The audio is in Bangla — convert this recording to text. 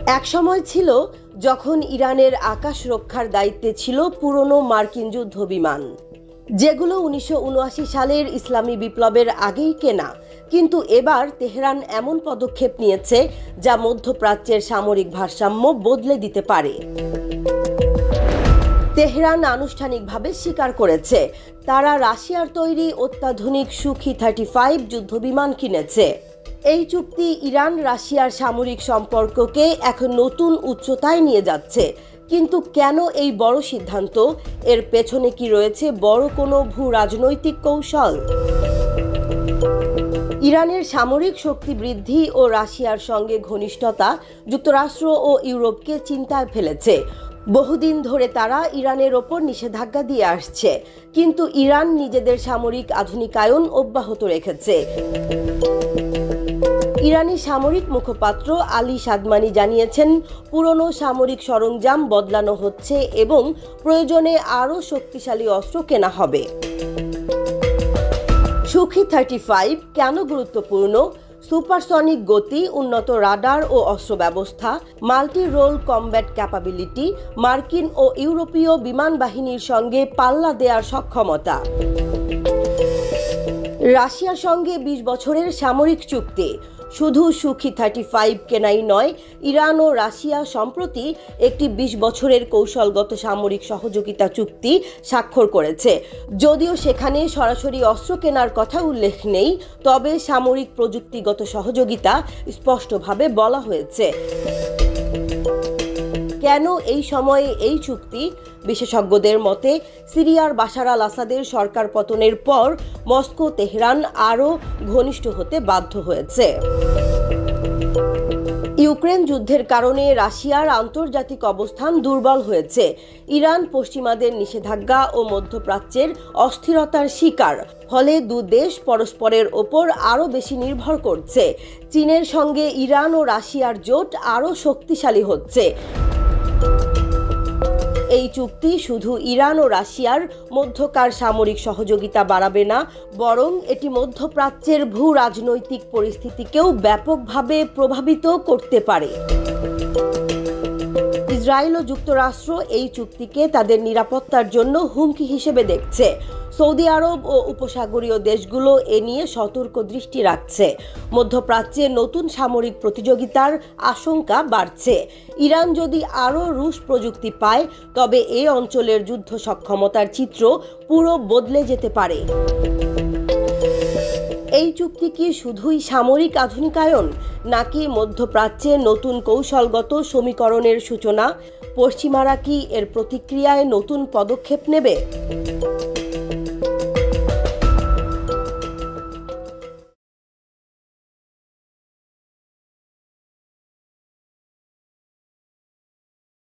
এক সময় ছিল যখন ইরানের আকাশ রক্ষার দায়িত্বে ছিল পুরনো মার্কিন যুদ্ধ বিমান, যেগুলো 1979 সালের ইসলামী বিপ্লবের আগেই কেনা। কিন্তু এবার তেহরান এমন পদক্ষেপ নিয়েছে যা মধ্যপ্রাচ্যের সামরিক ভারসাম্য বদলে দিতে পারে। তেহরান আনুষ্ঠানিকভাবে স্বীকার করেছে তারা রাশিয়ার তৈরি অত্যাধুনিক সুখি 35 যুদ্ধবিমান কিনেছে। এই চুক্তি ইরান রাশিয়ার সামরিক সম্পর্ককে এক নতুন উচ্চতায় নিয়ে যাচ্ছে। কিন্তু কেন এই বড় সিদ্ধান্ত? এর পেছনে কি রয়েছে বড় কোনো ভূ রাজনৈতিক কৌশল? ইরানের সামরিক শক্তি বৃদ্ধি ও রাশিয়ার সঙ্গে ঘনিষ্ঠতা যুক্তরাষ্ট্র ও ইউরোপকে চিন্তায় ফেলেছে। বহুদিন ধরে তারা ইরানের ওপর নিষেধাজ্ঞা দিয়ে আসছে, কিন্তু ইরান নিজেদের সামরিক আধুনিকায়ন অব্যাহত রেখেছে। ইরানি সামরিক মুখপাত্র আলী সাদমানি জানিয়েছেন, পুরনো সামরিক সরঞ্জাম বদলানো হচ্ছে এবং প্রয়োজনে আরও শক্তিশালী অস্ত্র কেনা হবে। সুখি 35 কেন গুরুত্বপূর্ণ? সুপারসনিক গতি, উন্নত রাডার ও অস্ত্র ব্যবস্থা, মাল্টি রোল কমব্যাট ক্যাপাবিলিটি, মার্কিন ও ইউরোপীয় বিমান বাহিনীর সঙ্গে পাল্লা দেওয়ার সক্ষমতা। রাশিয়ার সঙ্গে 20 বছরের সামরিক চুক্তি। শুধু সুখি 35 কেনাই নয়, ইরান ও রাশিয়া সম্প্রতি একটি 20 বছরের কৌশলগত সামরিক সহযোগিতা চুক্তি স্বাক্ষর করেছে। যদিও সেখানে সরাসরি অস্ত্র কেনার কথা উল্লেখ নেই, তবে সামরিক প্রযুক্তিগত সহযোগিতা স্পষ্টভাবে বলা হয়েছে। কেন এই সময়ে এই চুক্তি? বিশেষজ্ঞদের মতে, সিরিয়ার বাশার আল আসাদের সরকার পতনের পর মস্কো তেহরান আরও ঘনিষ্ঠ হতে বাধ্য হয়েছে। ইউক্রেন যুদ্ধের কারণে রাশিয়ার আন্তর্জাতিক অবস্থান দুর্বল হয়েছে। ইরান পশ্চিমাদের নিষেধাজ্ঞা ও মধ্যপ্রাচ্যের অস্থিরতার শিকার। ফলে দুদেশ পরস্পরের ওপর আরও বেশি নির্ভর করছে। চীনের সঙ্গে ইরান ও রাশিয়ার জোট আরও শক্তিশালী হচ্ছে। এই চুক্তি শুধু ইরান ও রাশিয়ার মধ্যকার সামরিক সহযোগিতা বাড়াবে না, বরং এটি মধ্যপ্রাচ্যের ভূ রাজনৈতিক পরিস্থিতিকেও ব্যাপকভাবে প্রভাবিত করতে পারে। ইসরায়েল ও যুক্তরাষ্ট্র এই চুক্তিকে তাদের নিরাপত্তার জন্য হুমকি হিসেবে দেখছে। সৌদি আরব ও উপসাগরীয় দেশগুলো এ নিয়ে সতর্ক দৃষ্টি রাখছে। মধ্যপ্রাচ্যে নতুন সামরিক প্রতিযোগিতার আশঙ্কা বাড়ছে। ইরান যদি আরও রুশ প্রযুক্তি পায়, তবে এই অঞ্চলের যুদ্ধ সক্ষমতার চিত্র পুরো বদলে যেতে পারে। এই চুক্তি কি শুধুই সামরিক আধুনিকায়ন, নাকি মধ্যপ্রাচ্যে নতুন কৌশলগত সমীকরণের সূচনা? পশ্চিমারা কি এর প্রতিক্রিয়ায় নতুন পদক্ষেপ নেবে?